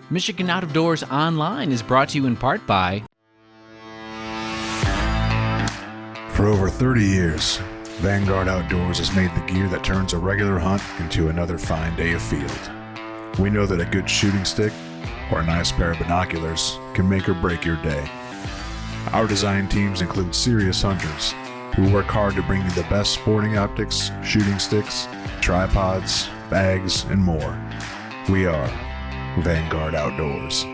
Michigan Out of Doors Online is brought to you in part by... For over 30 years, Vanguard Outdoors has made the gear that turns a regular hunt into another fine day of field. We know that a good shooting stick or a nice pair of binoculars can make or break your day. Our design teams include serious hunters who work hard to bring you the best sporting optics, shooting sticks, tripods, bags, and more. We are Vanguard Outdoors.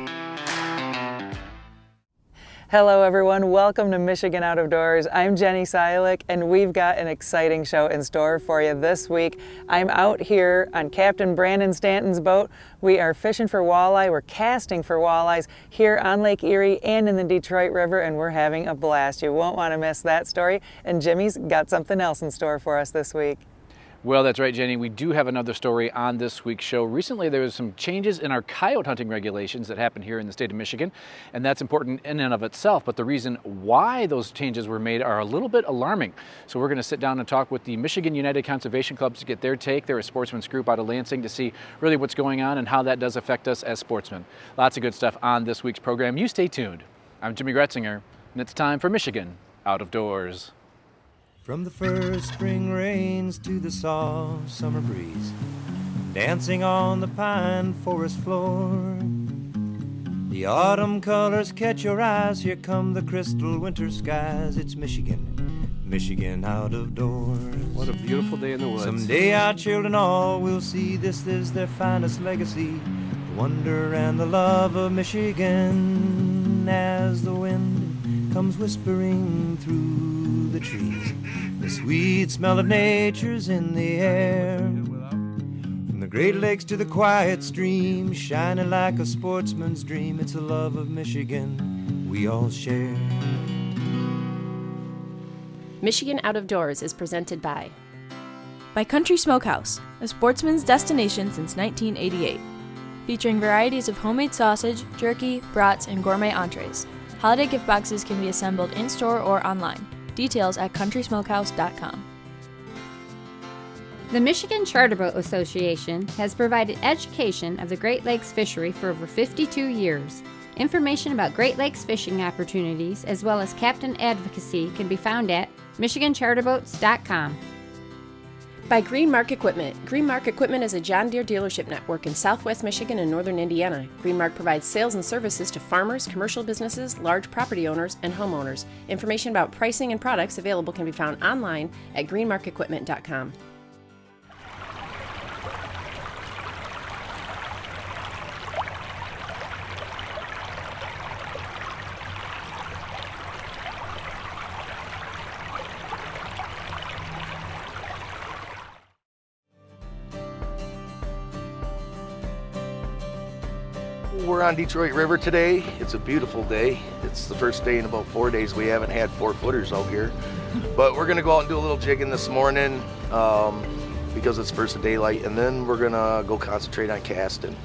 Hello everyone, welcome to Michigan Out of Doors. I'm Jenny Silik and we've got an exciting show in store for you this week. I'm out here on Captain Brandon Stanton's boat. We are fishing for walleye, we're casting for walleyes here on Lake Erie and in the Detroit River, and we're having a blast. You won't want to miss that story, and Jimmy's got something else in store for us this week. Well, that's right, Jenny. We do have another story on this week's show. Recently, there was some changes in our coyote hunting regulations that happened here in the state of Michigan, and that's important in and of itself. But the reason why those changes were made are a little bit alarming. So we're going to sit down and talk with the Michigan United Conservation Clubs to get their take. They're a sportsman's group out of Lansing to see really what's going on and how that does affect us as sportsmen. Lots of good stuff on this week's program. You stay tuned. I'm Jimmy Gretzinger, and it's time for Michigan Out of Doors. From the first spring rains to the soft summer breeze, dancing on the pine forest floor, the autumn colors catch your eyes. Here come the crystal winter skies. It's Michigan, Michigan out of doors. What a beautiful day in the woods. Someday our children all will see this is their finest legacy, the wonder and the love of Michigan. As the wind comes whispering through the trees, the sweet smell of nature's in the air. From the Great Lakes to the quiet stream, shining like a sportsman's dream. It's a love of Michigan we all share. Michigan Out of Doors is presented by Country Smokehouse, a sportsman's destination since 1988. Featuring varieties of homemade sausage, jerky, brats, and gourmet entrees. Holiday gift boxes can be assembled in-store or online. Details at countrysmokehouse.com. The Michigan Charter Boat Association has provided education of the Great Lakes fishery for over 52 years. Information about Great Lakes fishing opportunities as well as captain advocacy can be found at michigancharterboats.com. By Green Mark Equipment. Green Mark Equipment is a John Deere dealership network in southwest Michigan and northern Indiana. Green Mark provides sales and services to farmers, commercial businesses, large property owners, and homeowners. Information about pricing and products available can be found online at greenmarkequipment.com. We're on Detroit River today. It's a beautiful day. It's the first day in about 4 days we haven't had 4-footers out here. But we're gonna go out and do a little jigging this morning because it's first of daylight, and then we're gonna go concentrate on casting.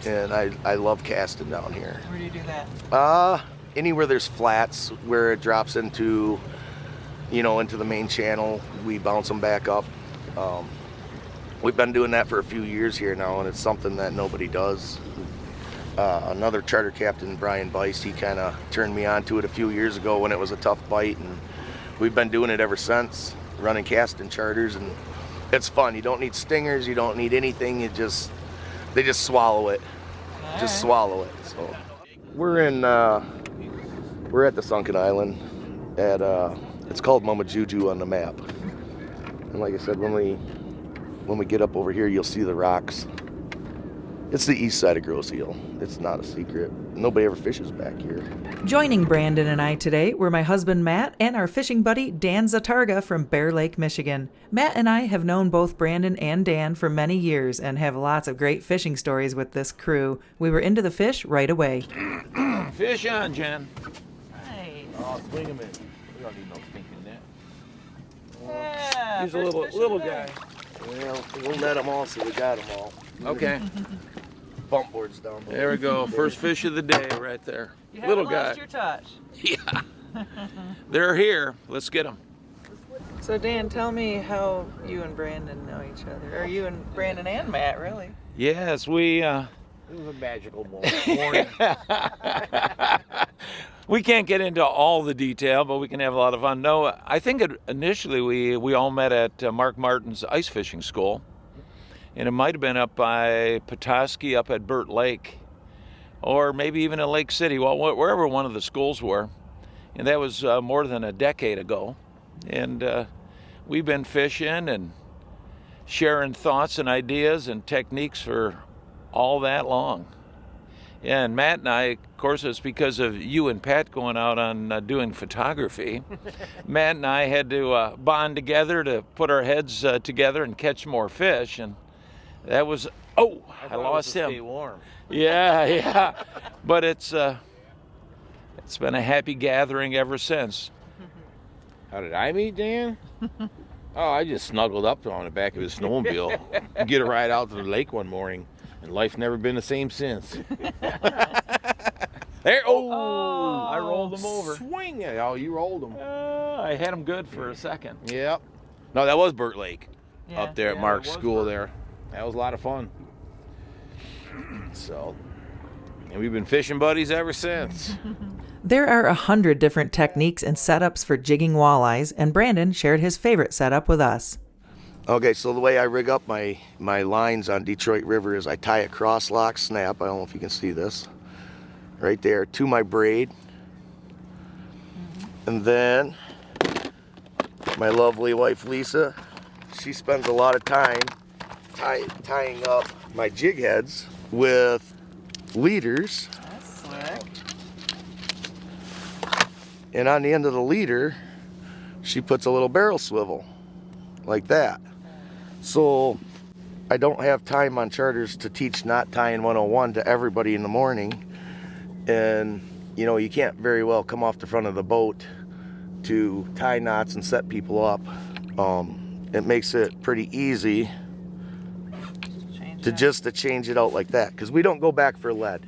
And I love casting down here. Where do you do that? Anywhere there's flats where it drops into, into the main channel, we bounce them back up. We've been doing that for a few years here now, and it's something that nobody does. Another charter captain, Brian Beist, he kind of turned me on to it a few years ago when it was a tough bite, and we've been doing it ever since, running casting charters, and it's fun. You don't need stingers, you don't need anything, they just swallow it. Just swallow it. So we're at the Sunken Island at it's called Mama Juju on the map. And like I said, when we get up over here, you'll see the rocks. It's the east side of Grosse Ile. It's not a secret. Nobody ever fishes back here. Joining Brandon and I today were my husband Matt and our fishing buddy Dan Zatarga from Bear Lake, Michigan. Matt and I have known both Brandon and Dan for many years and have lots of great fishing stories with this crew. We were into the fish right away. Fish on, Jen. Nice. Oh, swing him in. We don't need no stinking net. Yeah, He's a little guy. Well, we'll net them all, so we got them all. Okay. Bump boards down below. There we go. First fish of the day right there. You Little haven't guy. lost your touch. Yeah. They're here. Let's get them. So Dan, tell me how you and Brandon know each other, or you and Brandon and Matt, really. Yes, we It was a magical morning. We can't get into all the detail, but we can have a lot of fun. No, I think initially we all met at Mark Martin's ice fishing school, and it might have been up by Petoskey, up at Burt Lake, or maybe even in Lake City, well, wherever one of the schools were. And that was more than a decade ago. And we've been fishing and sharing thoughts and ideas and techniques for all that long. Yeah, and Matt and I, of course, it's because of you and Pat going out on doing photography. Matt and I had to bond together to put our heads together and catch more fish, and that was, I lost him. Stay warm. Yeah. But it's been a happy gathering ever since. How did I meet Dan? Oh, I just snuggled up on the back of his snowmobile and get a ride out to the lake one morning, and life never been the same since. There, I rolled him over. Swing! Oh, you rolled him. I had him good for a second. Yep. No, that was Burt Lake Yeah. up there at Mark's school there. That was a lot of fun. So, and we've been fishing buddies ever since. There are 100 different techniques and setups for jigging walleyes, and Brandon shared his favorite setup with us. Okay, so the way I rig up my lines on Detroit River is I tie a cross lock snap. I don't know if you can see this. Right there to my braid. And then my lovely wife Lisa, she spends a lot of time tying up my jig heads with leaders. That's slick. And on the end of the leader, she puts a little barrel swivel like that. So I don't have time on charters to teach knot tying 101 to everybody in the morning. And you know, you can't very well come off the front of the boat to tie knots and set people up. It makes it pretty easy to change it out like that, because we don't go back for lead.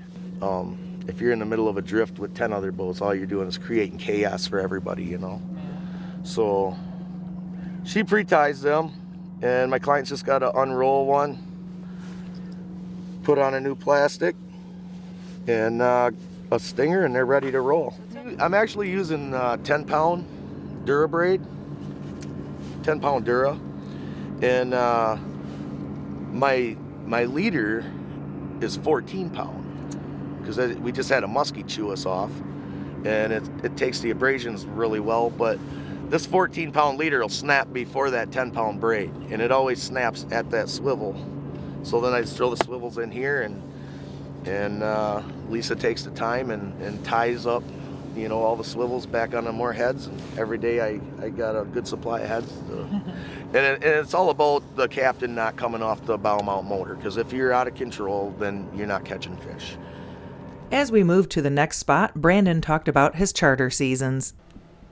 If you're in the middle of a drift with 10 other boats, all you're doing is creating chaos for everybody, you know. So she pre-ties them, and my client's just got to unroll one, put on a new plastic, and a stinger, and they're ready to roll. I'm actually using 10-pound Dura braid, 10-pound Dura, and my leader is 14-pound. Because we just had a muskie chew us off, and it takes the abrasions really well, but this 14-pound leader will snap before that 10-pound braid, and it always snaps at that swivel. So then I just throw the swivels in here, and Lisa takes the time and ties up, you know, all the swivels back onto more heads, and every day I got a good supply of heads. And it's all about the captain not coming off the bow mount motor, because if you're out of control, then you're not catching fish. As we move to the next spot, Brandon talked about his charter seasons.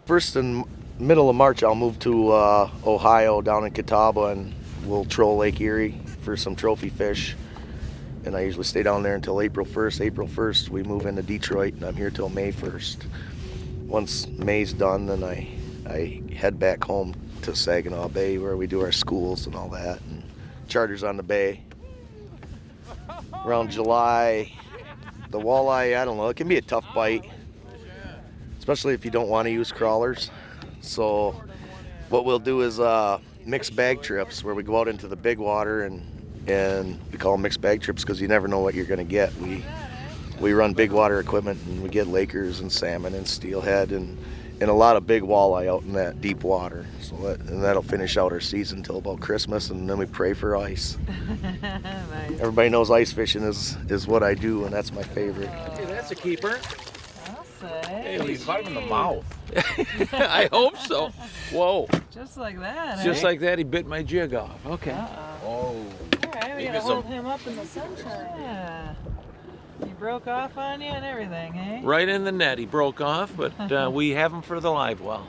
First in middle of March, I'll move to Ohio, down in Catawba, and we'll troll Lake Erie for some trophy fish. And I usually stay down there until April 1st. April 1st, we move into Detroit, and I'm here till May 1st. Once May's done, then I head back home to Saginaw Bay, where we do our schools and all that, and charters on the bay. Around July, the walleye, I don't know, it can be a tough bite, especially if you don't want to use crawlers. So what we'll do is mixed bag trips, where we go out into the big water, and we call them mixed bag trips because you never know what you're going to get. We run big water equipment, and we get Lakers and salmon and steelhead and a lot of big walleye out in that deep water. So that'll finish out our season till about Christmas, and then we pray for ice. Nice. Everybody knows ice fishing is what I do, and that's my favorite. Hey, that's a keeper. I'll say. Hey, we caught him in the mouth. I hope so. Whoa. Just like that, Just like that, he bit my jig off. Okay. Oh. All right, we gotta hold him up in the sunshine. Yeah. He broke off on you and everything, eh? Right in the net, he broke off, but we have him for the live well.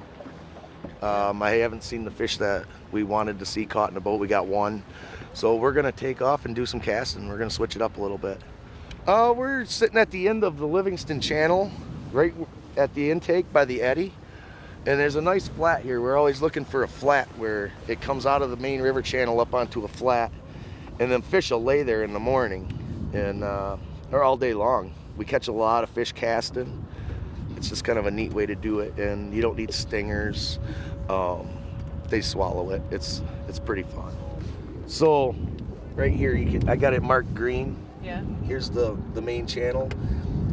I haven't seen the fish that we wanted to see caught in the boat. We got one. So we're gonna take off and do some casting. We're gonna switch it up a little bit. We're sitting at the end of the Livingston Channel, right at the intake by the eddy. And there's a nice flat here. We're always looking for a flat where it comes out of the main river channel up onto a flat. And then fish will lay there in the morning. And or all day long. We catch a lot of fish casting. It's just kind of a neat way to do it, and you don't need stingers. They swallow it. It's pretty fun. So right here, I got it marked green. Yeah. Here's the main channel.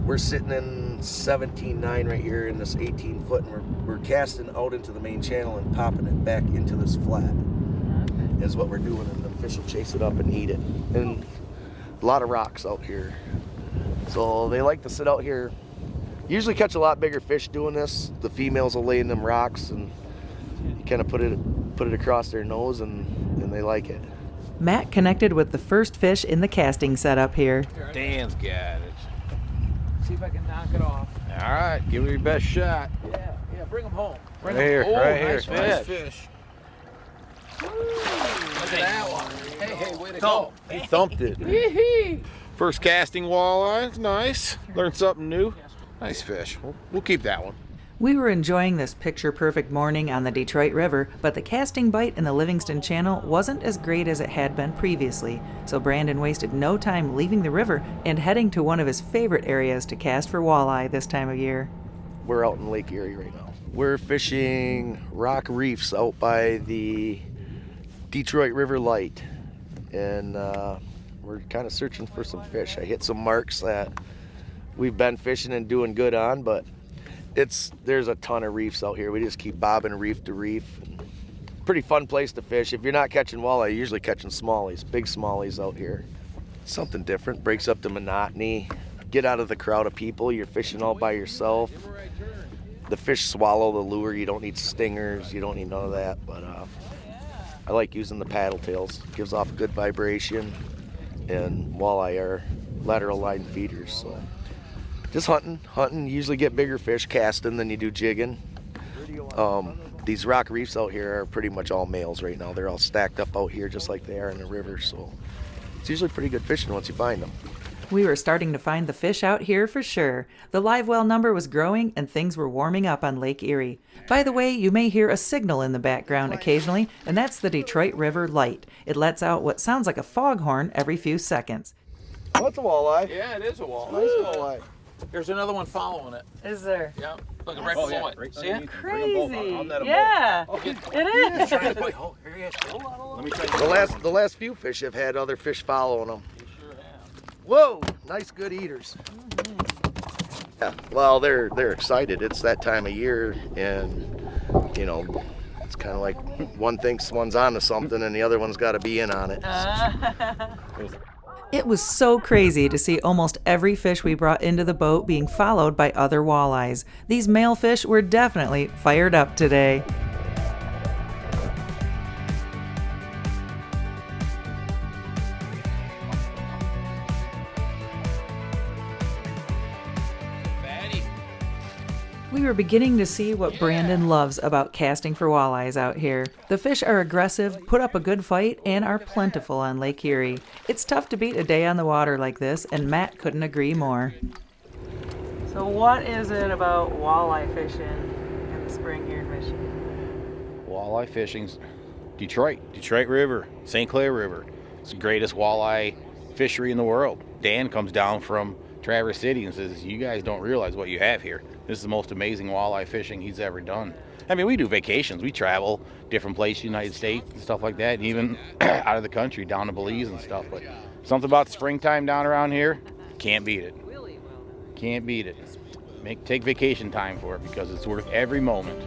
We're sitting in 17.9 right here in this 18 foot, and we're casting out into the main channel and popping it back into this flat. Okay. Is what we're doing, and the fish will chase it up and eat it. And a lot of rocks out here. So they like to sit out here. Usually catch a lot bigger fish doing this. The females will lay in them rocks, and you kind of put it across their nose, and they like it. Matt connected with the first fish in the casting setup here. Dan's got it. See if I can knock it off. All right, give it your best shot. Yeah, bring them home. Right here, right here. Nice Nice fish. Look at that one. Hey, way to go. He thumped it. First casting walleye. It's nice. Learned something new. Nice fish. We'll keep that one. We were enjoying this picture-perfect morning on the Detroit River, but the casting bite in the Livingston Channel wasn't as great as it had been previously, so Brandon wasted no time leaving the river and heading to one of his favorite areas to cast for walleye this time of year. We're out in Lake Erie right now. We're fishing rock reefs out by the Detroit River Light, and we're kind of searching for some fish. I hit some marks that we've been fishing and doing good on, but there's a ton of reefs out here. We just keep bobbing reef to reef. Pretty fun place to fish. If you're not catching walleye, you're usually catching smallies, big smallies out here. Something different, breaks up the monotony. Get out of the crowd of people. You're fishing all by yourself. The fish swallow the lure. You don't need stingers. You don't need none of that. But I like using the paddle tails. Gives off good vibration. And walleye are lateral line feeders. So just hunting. You usually get bigger fish casting than you do jigging. These rock reefs out here are pretty much all males right now. They're all stacked up out here just like they are in the river. So it's usually pretty good fishing once you find them. We were starting to find the fish out here for sure. The live well number was growing and things were warming up on Lake Erie. By the way, you may hear a signal in the background occasionally, and that's the Detroit River Light. It lets out what sounds like a foghorn every few seconds. Oh, it's a walleye. Yeah, it is a walleye. Nice walleye. There's another one following it. Is there? Yeah, look right below it. See it? Crazy. Yeah, it is. Oh, here he is. Let me try The last few fish have had other fish following them. Whoa, nice good eaters. Yeah, well, they're excited. It's that time of year, and it's kind of like one thinks one's onto something and the other one's got to be in on it. It was so crazy to see almost every fish we brought into the boat being followed by other walleyes. These male fish were definitely fired up today. We were beginning to see what Brandon loves about casting for walleyes out here. The fish are aggressive, put up a good fight, and are plentiful on Lake Erie. It's tough to beat a day on the water like this, and Matt couldn't agree more. So what is it about walleye fishing in the spring here in Michigan? Walleye fishing's Detroit River, St. Clair River. It's the greatest walleye fishery in the world. Dan comes down from Traverse City and says, you guys don't realize what you have here. This is the most amazing walleye fishing he's ever done. I mean, we do vacations. We travel different places, United States and stuff like that, and even out of the country, down to Belize and stuff. But something about the springtime down around here, can't beat it. Can't beat it. Take vacation time for it because it's worth every moment.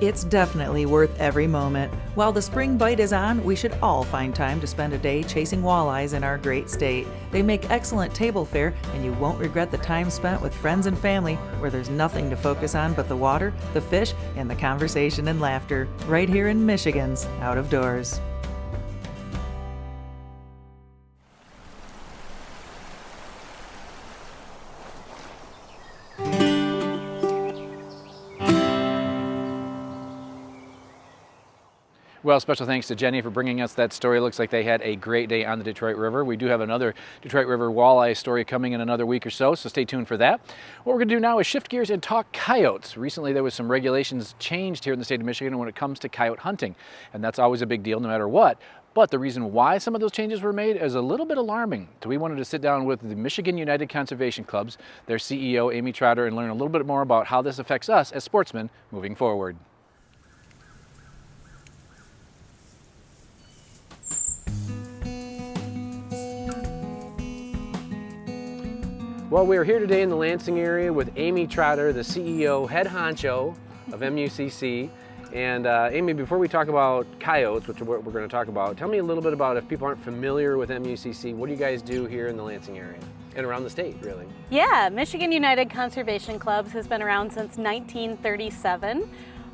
It's definitely worth every moment. While the spring bite is on, we should all find time to spend a day chasing walleyes in our great state. They make excellent table fare, and you won't regret the time spent with friends and family where there's nothing to focus on but the water, the fish, and the conversation and laughter, right here in Michigan's Out of Doors. Well, special thanks to Jenny for bringing us that story. Looks like they had a great day on the Detroit River. We do have another Detroit River walleye story coming in another week or so stay tuned for that. What we're going to do now is shift gears and talk coyotes. Recently, there was some regulations changed here in the state of Michigan when it comes to coyote hunting, and that's always a big deal no matter what. But the reason why some of those changes were made is a little bit alarming. So we wanted to sit down with the Michigan United Conservation Clubs, their CEO, Amy Trotter, and learn a little bit more about how this affects us as sportsmen moving forward. Well, we're here today in the Lansing area with Amy Trotter, the CEO, head honcho of MUCC. And Amy, before we talk about coyotes, which is what we're going to talk about, tell me a little bit about, if people aren't familiar with MUCC, what do you guys do here in the Lansing area and around the state, really? Yeah, Michigan United Conservation Clubs has been around since 1937.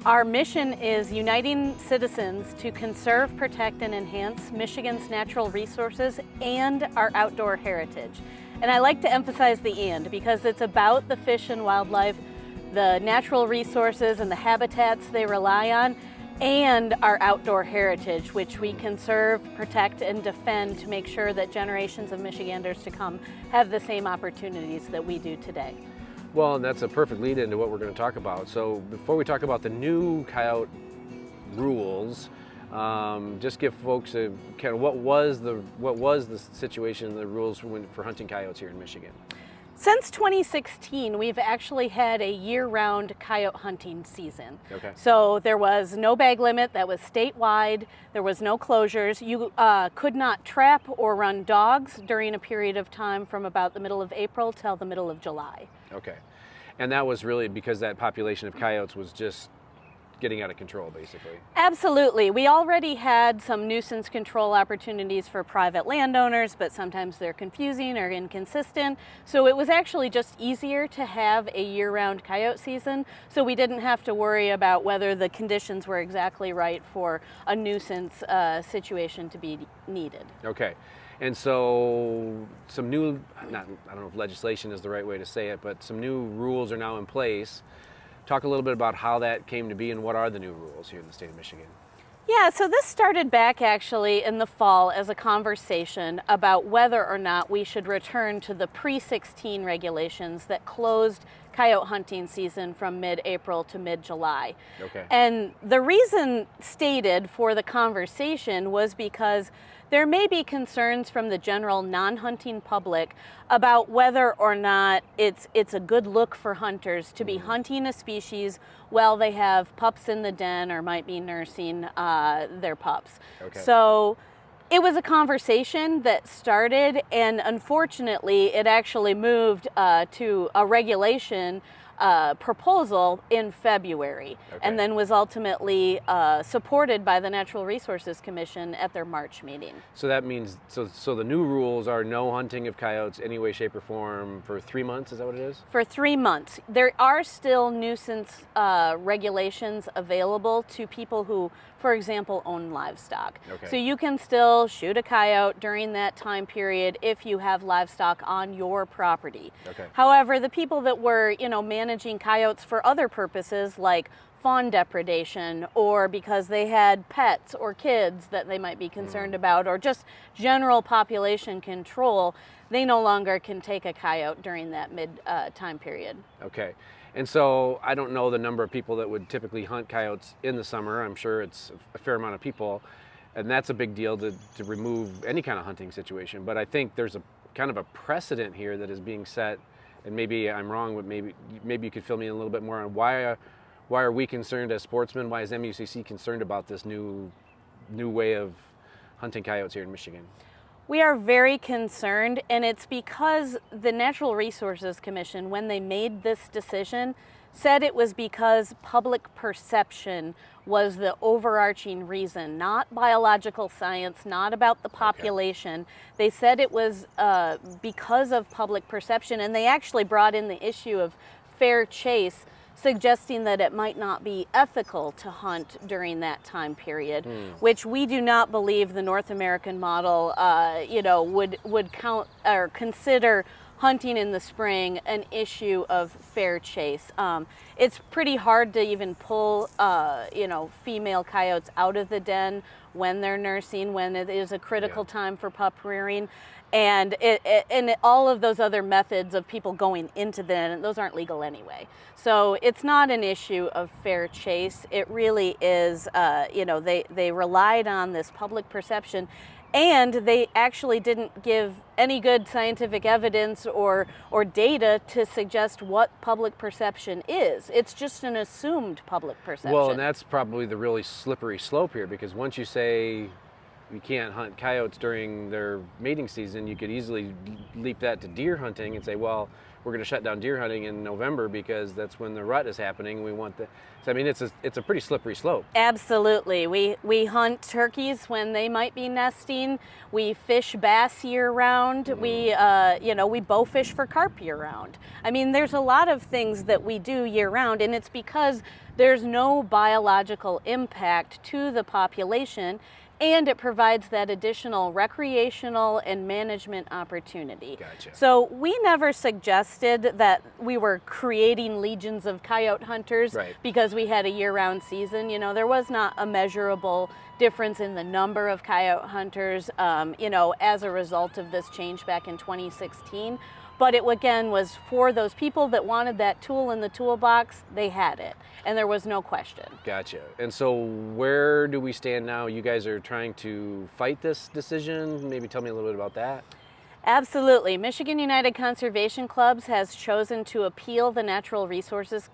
Our mission is uniting citizens to conserve, protect, and enhance Michigan's natural resources and our outdoor heritage. And I like to emphasize the "and" because it's about the fish and wildlife, the natural resources and the habitats they rely on, and our outdoor heritage, which we conserve, protect, and defend to make sure that generations of Michiganders to come have the same opportunities that we do today. Well, and that's a perfect lead into what we're going to talk about. So before we talk about the new coyote rules, just give folks a kind of what was the situation, the rules for hunting coyotes here in Michigan. Since 2016, we've actually had a year-round coyote hunting season. Okay. So there was no bag limit, that was statewide, there was no closures. You could not trap or run dogs during a period of time from about the middle of April till the middle of July. Okay. And that was really because that population of coyotes was just getting out of control, basically. Absolutely. We already had some nuisance control opportunities for private landowners, but sometimes they're confusing or inconsistent. So it was actually just easier to have a year-round coyote season, so we didn't have to worry about whether the conditions were exactly right for a nuisance situation to be needed. Okay. And so some new, I don't know if legislation is the right way to say it, but some new rules are now in place. Talk a little bit about how that came to be and what are the new rules here in the state of Michigan. Yeah, so this started back actually in the fall as a conversation about whether or not we should return to the pre-16 regulations that closed coyote hunting season from mid-April to mid-July. Okay. And the reason stated for the conversation was because there may be concerns from the general non-hunting public about whether or not it's a good look for hunters to be hunting a species while they have pups in the den or might be nursing their pups. Okay. So it was a conversation that started, and unfortunately it actually moved to a regulation proposal in February, and then was ultimately supported by the Natural Resources Commission at their March meeting. So that means, so the new rules are no hunting of coyotes any way, shape, or form for 3 months, is that what it is? For 3 months. There are still nuisance regulations available to people who, for example, own livestock. Okay. So you can still shoot a coyote during that time period if you have livestock on your property. Okay. However, the people that were, managing coyotes for other purposes like fawn depredation, or because they had pets or kids that they might be concerned about, or just general population control, they no longer can take a coyote during that time period. Okay. And so I don't know the number of people that would typically hunt coyotes in the summer. I'm sure it's a fair amount of people, and that's a big deal to remove any kind of hunting situation. But I think there's a kind of a precedent here that is being set, and maybe I'm wrong, but maybe you could fill me in a little bit more on why are we concerned as sportsmen? Why is MUCC concerned about this new way of hunting coyotes here in Michigan? We are very concerned, and it's because the Natural Resources Commission, when they made this decision, said it was because public perception was the overarching reason, not biological science, not about the population. Okay. They said it was because of public perception, and they actually brought in the issue of fair chase, suggesting that it might not be ethical to hunt during that time period, which we do not believe the North American model, would count or consider hunting in the spring an issue of fair chase. It's pretty hard to even pull, female coyotes out of the den when they're nursing, when it is a critical time for pup rearing. And all of those other methods of people going into them, those aren't legal anyway. So it's not an issue of fair chase. It really is, they relied on this public perception, and they actually didn't give any good scientific evidence or data to suggest what public perception is. It's just an assumed public perception. Well, and that's probably the really slippery slope here, because once you say you can't hunt coyotes during their mating season, you could easily leap that to deer hunting and say, well, we're going to shut down deer hunting in November because that's when the rut is happening. We want the. So I mean, it's a pretty slippery slope. Absolutely. We hunt turkeys when they might be nesting. We fish bass year round. We bow fish for carp year round. I mean, there's a lot of things that we do year round, and it's because there's no biological impact to the population. And it provides that additional recreational and management opportunity. Gotcha. So we never suggested that we were creating legions of coyote hunters because we had a year-round season. You know, there was not a measurable difference in the number of coyote hunters, as a result of this change back in 2016. But it, again, was for those people that wanted that tool in the toolbox. They had it, and there was no question. Gotcha. And so where do we stand now? You guys are trying to fight this decision. Maybe tell me a little bit about that. Absolutely. Michigan United Conservation Clubs has chosen to appeal the Natural Resources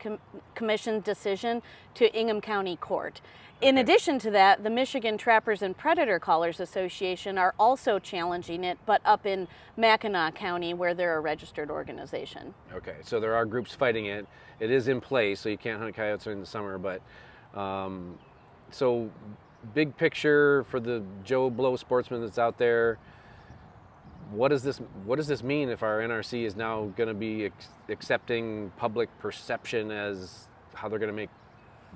Commission decision to Ingham County Court. In addition to that, the Michigan Trappers and Predator Callers Association are also challenging it, but up in Mackinac County, where they're a registered organization. Okay, so there are groups fighting it. It is in place, so you can't hunt coyotes during the summer, but so big picture for the Joe Blow sportsman that's out there, what does this mean if our NRC is now going to be accepting public perception as how they're going to make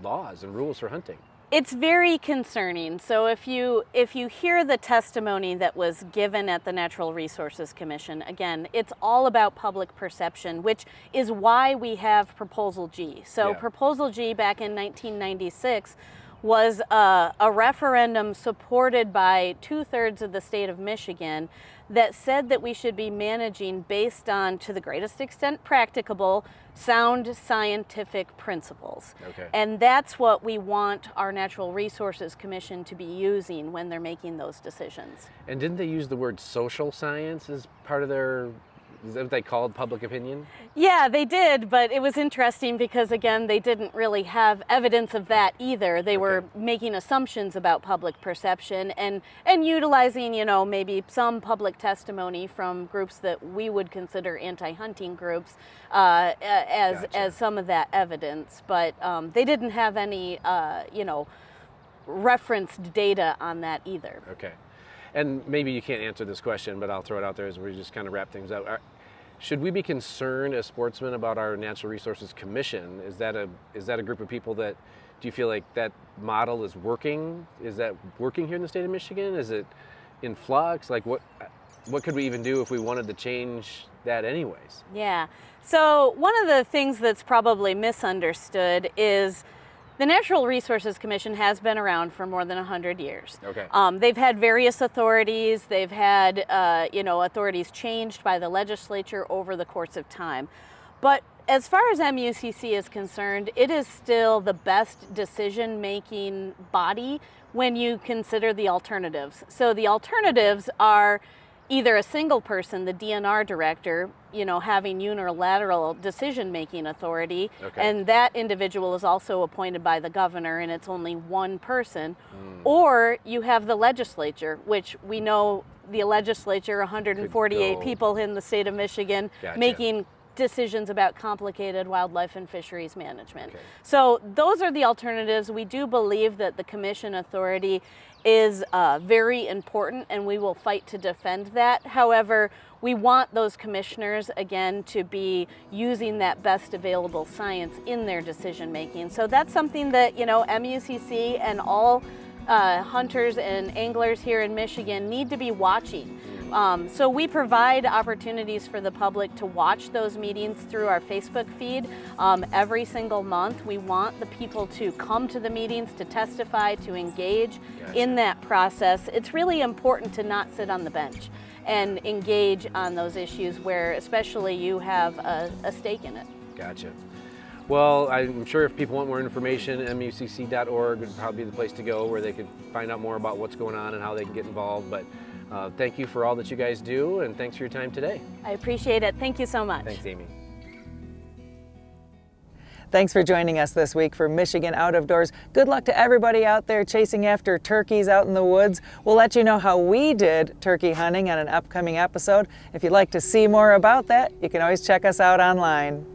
laws and rules for hunting? It's very concerning. So if you hear the testimony that was given at the Natural Resources Commission, again, it's all about public perception, which is why we have Proposal G. So Proposal G back in 1996 was a referendum supported by 2/3 of the state of Michigan that said that we should be managing based on, to the greatest extent practicable, sound scientific principles. Okay. And that's what we want our Natural Resources Commission to be using when they're making those decisions. And didn't they use the word social science as part of their, is that what they called public opinion? Yeah, they did, but it was interesting because, again, they didn't really have evidence of that either. They were making assumptions about public perception and utilizing, maybe some public testimony from groups that we would consider anti-hunting groups as some of that evidence. But they didn't have any, referenced data on that either. Okay. And maybe you can't answer this question, but I'll throw it out there as we just kind of wrap things up. Should we be concerned as sportsmen about our Natural Resources Commission? Is that a group of people that, do you feel like that model is working? Is that working here in the state of Michigan? Is it in flux? Like what could we even do if we wanted to change that anyways? Yeah. So one of the things that's probably misunderstood is the Natural Resources Commission has been around for more than 100 years. Okay. They've had various authorities. They've had, authorities changed by the legislature over the course of time. But as far as MUCC is concerned, it is still the best decision-making body when you consider the alternatives. So the alternatives are either a single person, the DNR director, having unilateral decision-making authority, and that individual is also appointed by the governor, and it's only one person, or you have the legislature, which we know the legislature, 148 people in the state of Michigan, making decisions about complicated wildlife and fisheries management. So those are the alternatives. We do believe that the commission authority is very important, and we will fight to defend that. However, we want those commissioners, again, to be using that best available science in their decision making. So that's something that, MUCC and all hunters and anglers here in Michigan need to be watching. So we provide opportunities for the public to watch those meetings through our Facebook feed every single month. We want the people to come to the meetings, to testify, to engage in that process. It's really important to not sit on the bench and engage on those issues where especially you have a stake in it. Gotcha. Well, I'm sure if people want more information, MUCC.org would probably be the place to go where they could find out more about what's going on and how they can get involved. But thank you for all that you guys do, and thanks for your time today. I appreciate it. Thank you so much. Thanks, Amy. Thanks for joining us this week for Michigan Out of Doors. Good luck to everybody out there chasing after turkeys out in the woods. We'll let you know how we did turkey hunting on an upcoming episode. If you'd like to see more about that, you can always check us out online.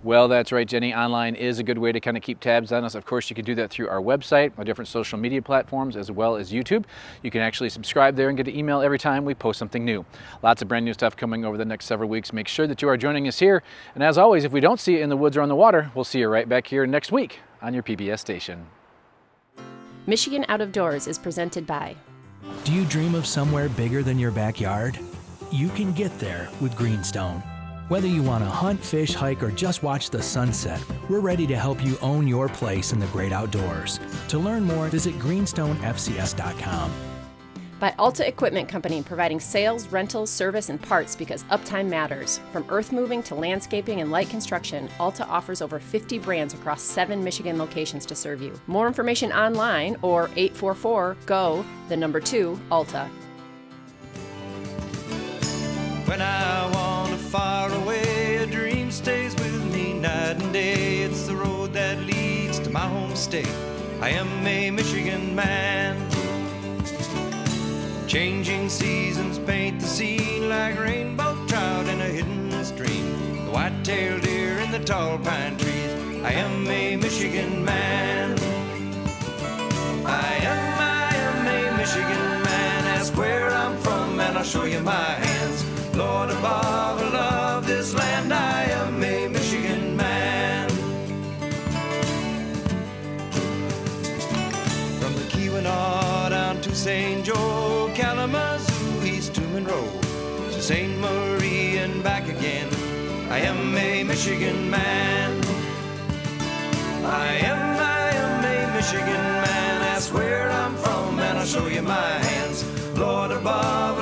Well, that's right, Jenny. Online is a good way to kind of keep tabs on us. Of course, you can do that through our website, our different social media platforms, as well as YouTube. You can actually subscribe there and get an email every time we post something new. Lots of brand new stuff coming over the next several weeks. Make sure that you are joining us here. And as always, if we don't see you in the woods or on the water, we'll see you right back here next week on your PBS station. Michigan Out of Doors is presented by. Do you dream of somewhere bigger than your backyard? You can get there with Greenstone. Whether you want to hunt, fish, hike, or just watch the sunset, we're ready to help you own your place in the great outdoors. To learn more, visit greenstonefcs.com. By Alta Equipment Company, providing sales, rentals, service, and parts because uptime matters. From earth moving to landscaping and light construction, Alta offers over 50 brands across 7 Michigan locations to serve you. More information online or 844-GO-2-ALTA. When I wander far away, a dream stays with me night and day. It's the road that leads to my home state. I am a Michigan man. Changing seasons paint the scene like rainbow trout in a hidden stream. The white-tailed deer in the tall pine trees. I am a Michigan man. I am a Michigan man. Ask where I'm from and I'll show you my hands. Lord above, I love this land. I am a Michigan man. From the Keweenaw down to St. Joe, Kalamazoo, east to Monroe, to St. Marie and back again. I am a Michigan man. I am a Michigan man. Ask where I'm from and I'll show you my hands. Lord above,